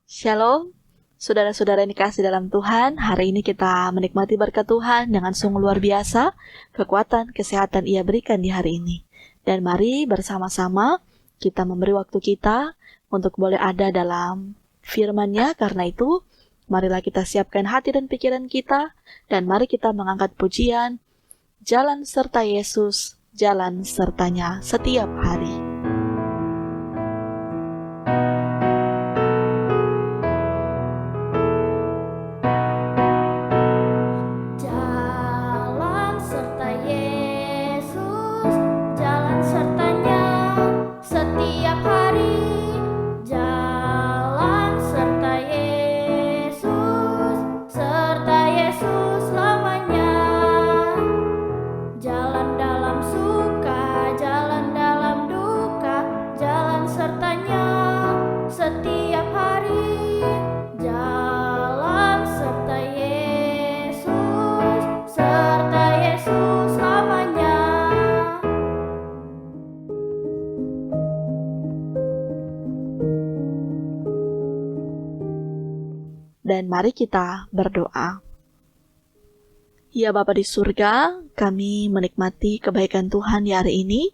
Shalom, saudara-saudara yang dikasih dalam Tuhan. Hari ini kita menikmati berkat Tuhan dengan sungguh luar biasa, kekuatan, kesehatan Ia berikan di hari ini. Dan mari bersama-sama kita memberi waktu kita untuk boleh ada dalam firman-Nya. Karena itu, marilah kita siapkan hati dan pikiran kita, dan mari kita mengangkat pujian, jalan serta Yesus, jalan sertanya setiap hari. Dan mari kita berdoa. Ya Bapa di surga, kami menikmati kebaikan Tuhan di hari ini.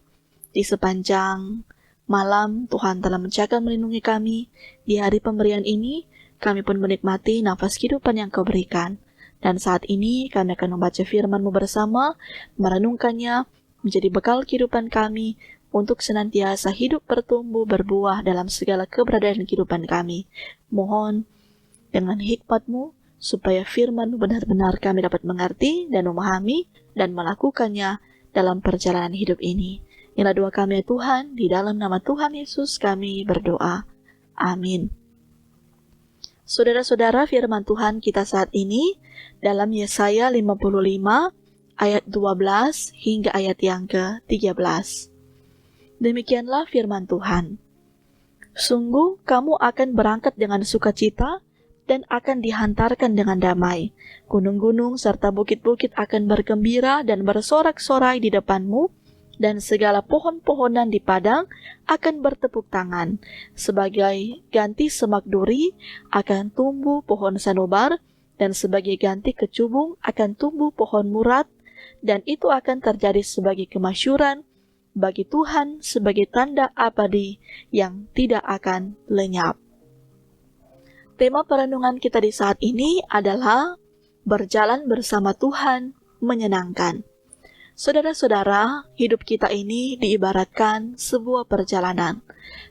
Di sepanjang malam, Tuhan telah menjaga melindungi kami. Di hari pemberian ini, kami pun menikmati nafas kehidupan yang Kau berikan. Dan saat ini, kami akan membaca firman-Mu bersama, merenungkannya, menjadi bekal kehidupan kami, untuk senantiasa hidup bertumbuh, berbuah dalam segala keberadaan kehidupan kami. Mohon, dengan hikmat-Mu, supaya firman-Mu benar-benar kami dapat mengerti dan memahami dan melakukannya dalam perjalanan hidup ini. Inilah doa kami ya Tuhan, di dalam nama Tuhan Yesus kami berdoa. Amin. Saudara-saudara, firman Tuhan kita saat ini dalam Yesaya 55 ayat 12 hingga ayat yang ke-13. Demikianlah firman Tuhan. Sungguh kamu akan berangkat dengan sukacita dan akan dihantarkan dengan damai. Gunung-gunung serta bukit-bukit akan bergembira dan bersorak-sorai di depanmu, dan segala pohon-pohonan di padang akan bertepuk tangan. Sebagai ganti semak duri akan tumbuh pohon sanobar, dan sebagai ganti kecubung akan tumbuh pohon murat, dan itu akan terjadi sebagai kemasyuran bagi Tuhan, sebagai tanda abadi yang tidak akan lenyap. Tema perenungan kita di saat ini adalah berjalan bersama Tuhan menyenangkan. Saudara-saudara, hidup kita ini diibaratkan sebuah perjalanan.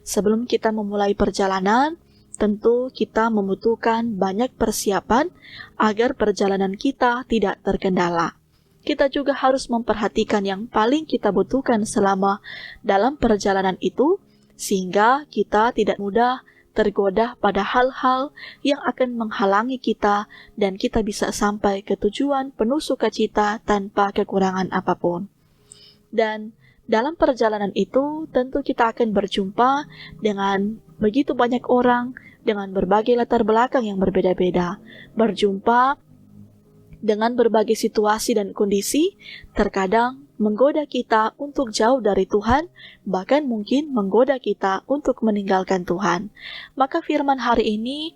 Sebelum kita memulai perjalanan, tentu kita membutuhkan banyak persiapan agar perjalanan kita tidak terkendala. Kita juga harus memperhatikan yang paling kita butuhkan selama dalam perjalanan itu, sehingga kita tidak mudah tergoda pada hal-hal yang akan menghalangi kita dan kita bisa sampai ke tujuan penuh sukacita tanpa kekurangan apapun. Dan dalam perjalanan itu tentu kita akan berjumpa dengan begitu banyak orang dengan berbagai latar belakang yang berbeda-beda, berjumpa dengan berbagai situasi dan kondisi, terkadang menggoda kita untuk jauh dari Tuhan, bahkan mungkin menggoda kita untuk meninggalkan Tuhan. Maka firman hari ini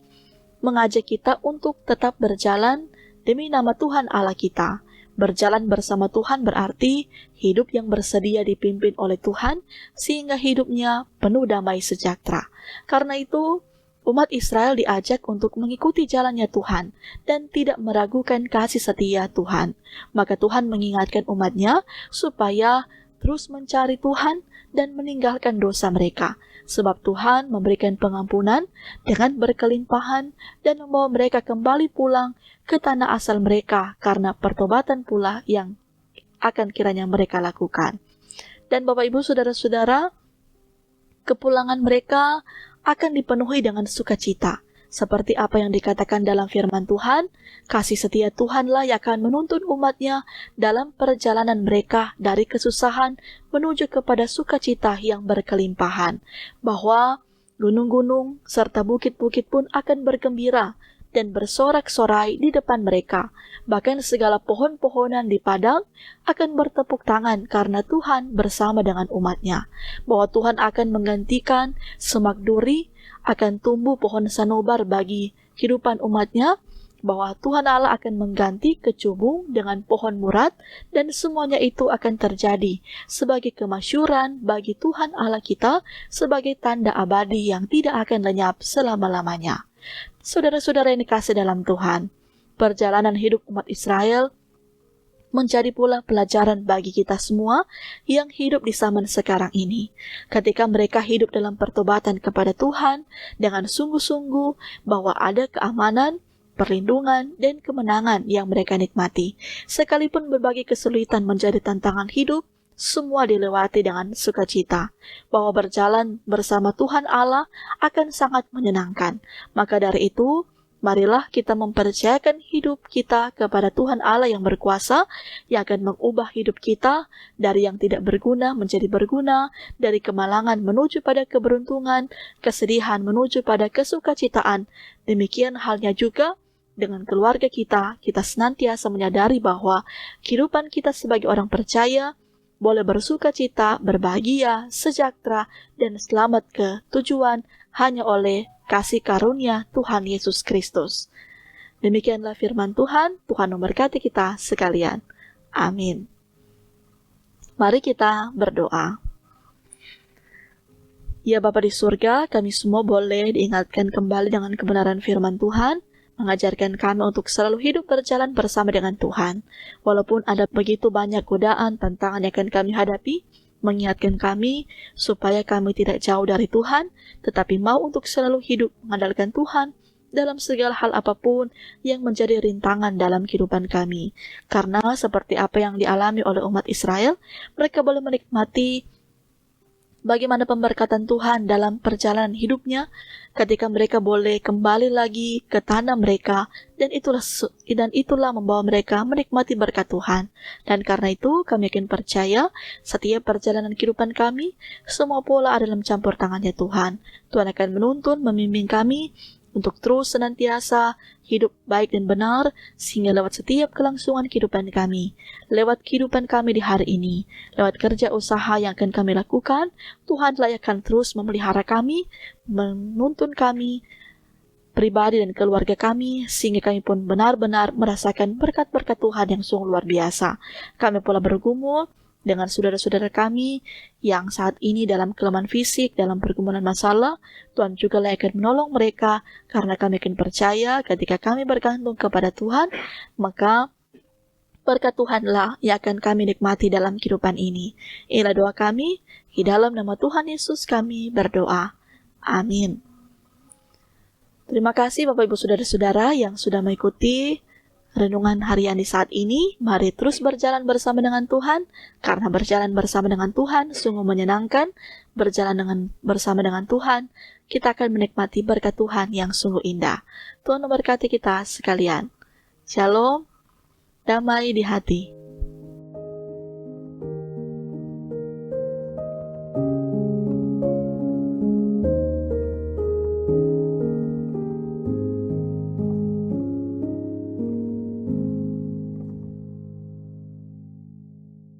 mengajak kita untuk tetap berjalan demi nama Tuhan Allah kita. Berjalan bersama Tuhan berarti hidup yang bersedia dipimpin oleh Tuhan, sehingga hidupnya penuh damai sejahtera. Karena itu, umat Israel diajak untuk mengikuti jalannya Tuhan dan tidak meragukan kasih setia Tuhan. Maka Tuhan mengingatkan umatnya supaya terus mencari Tuhan dan meninggalkan dosa mereka. Sebab Tuhan memberikan pengampunan dengan berkelimpahan dan membawa mereka kembali pulang ke tanah asal mereka karena pertobatan pula yang akan kiranya mereka lakukan. Dan Bapak Ibu Saudara-saudara, kepulangan mereka akan dipenuhi dengan sukacita. Seperti apa yang dikatakan dalam firman Tuhan, kasih setia Tuhanlah yang akan menuntun umatnya dalam perjalanan mereka dari kesusahan menuju kepada sukacita yang berkelimpahan. Bahwa gunung-gunung serta bukit-bukit pun akan bergembira dan bersorak-sorai di depan mereka. Bahkan segala pohon-pohonan di padang akan bertepuk tangan karena Tuhan bersama dengan umatnya. Bahwa Tuhan akan menggantikan semak duri, akan tumbuh pohon sanobar bagi kehidupan umatnya, bahwa Tuhan Allah akan mengganti kecubung dengan pohon murad, dan semuanya itu akan terjadi sebagai kemasyuran bagi Tuhan Allah kita, sebagai tanda abadi yang tidak akan lenyap selama-lamanya. Saudara-saudara yang dikasih dalam Tuhan, perjalanan hidup umat Israel menjadi pula pelajaran bagi kita semua yang hidup di zaman sekarang ini. Ketika mereka hidup dalam pertobatan kepada Tuhan dengan sungguh-sungguh, bahwa ada keamanan, perlindungan, dan kemenangan yang mereka nikmati. Sekalipun berbagai kesulitan menjadi tantangan hidup, semua dilewati dengan sukacita. Bahwa berjalan bersama Tuhan Allah akan sangat menyenangkan. Maka dari itu, marilah kita mempercayakan hidup kita kepada Tuhan Allah yang berkuasa, yang akan mengubah hidup kita dari yang tidak berguna menjadi berguna, dari kemalangan menuju pada keberuntungan, kesedihan menuju pada kesukacitaan. Demikian halnya juga dengan keluarga kita senantiasa menyadari bahwa kehidupan kita sebagai orang percaya boleh bersuka cita, berbahagia, sejahtera, dan selamat ke tujuan hanya oleh kasih karunia Tuhan Yesus Kristus. Demikianlah firman Tuhan. Tuhan memberkati kita sekalian. Amin. Mari kita berdoa. Ya Bapa di surga, kami semua boleh diingatkan kembali dengan kebenaran firman Tuhan, mengajarkan kami untuk selalu hidup berjalan bersama dengan Tuhan. Walaupun ada begitu banyak godaan, tantangan yang akan kami hadapi, mengingatkan kami supaya kami tidak jauh dari Tuhan, tetapi mau untuk selalu hidup mengandalkan Tuhan dalam segala hal apapun yang menjadi rintangan dalam kehidupan kami. Karena seperti apa yang dialami oleh umat Israel, mereka boleh menikmati bagaimana pemberkatan Tuhan dalam perjalanan hidupnya ketika mereka boleh kembali lagi ke tanah mereka, dan itulah membawa mereka menikmati berkat Tuhan. Dan karena itu kami yakin percaya setiap perjalanan kehidupan kami semua pola ada dalam campur tangannya Tuhan. Tuhan akan menuntun, membimbing kami untuk terus senantiasa hidup baik dan benar, sehingga lewat setiap kelangsungan kehidupan kami, lewat kehidupan kami di hari ini, lewat kerja usaha yang akan kami lakukan, Tuhanlah yang akan terus memelihara kami, menuntun kami, pribadi dan keluarga kami, sehingga kami pun benar-benar merasakan berkat-berkat Tuhan yang sungguh luar biasa. Kami pula bergumul dengan saudara-saudara kami yang saat ini dalam kelemahan fisik, dalam pergumulan masalah. Tuhan juga akan menolong mereka, karena kami akan percaya ketika kami bergantung kepada Tuhan, maka berkat Tuhanlah yang akan kami nikmati dalam kehidupan ini. Inilah doa kami, di dalam nama Tuhan Yesus kami berdoa. Amin. Terima kasih Bapak Ibu Saudara-saudara yang sudah mengikuti renungan harian di saat ini. Mari terus berjalan bersama dengan Tuhan, karena berjalan bersama dengan Tuhan sungguh menyenangkan. Berjalan bersama dengan Tuhan, kita akan menikmati berkat Tuhan yang sungguh indah. Tuhan memberkati kita sekalian. Shalom, damai di hati.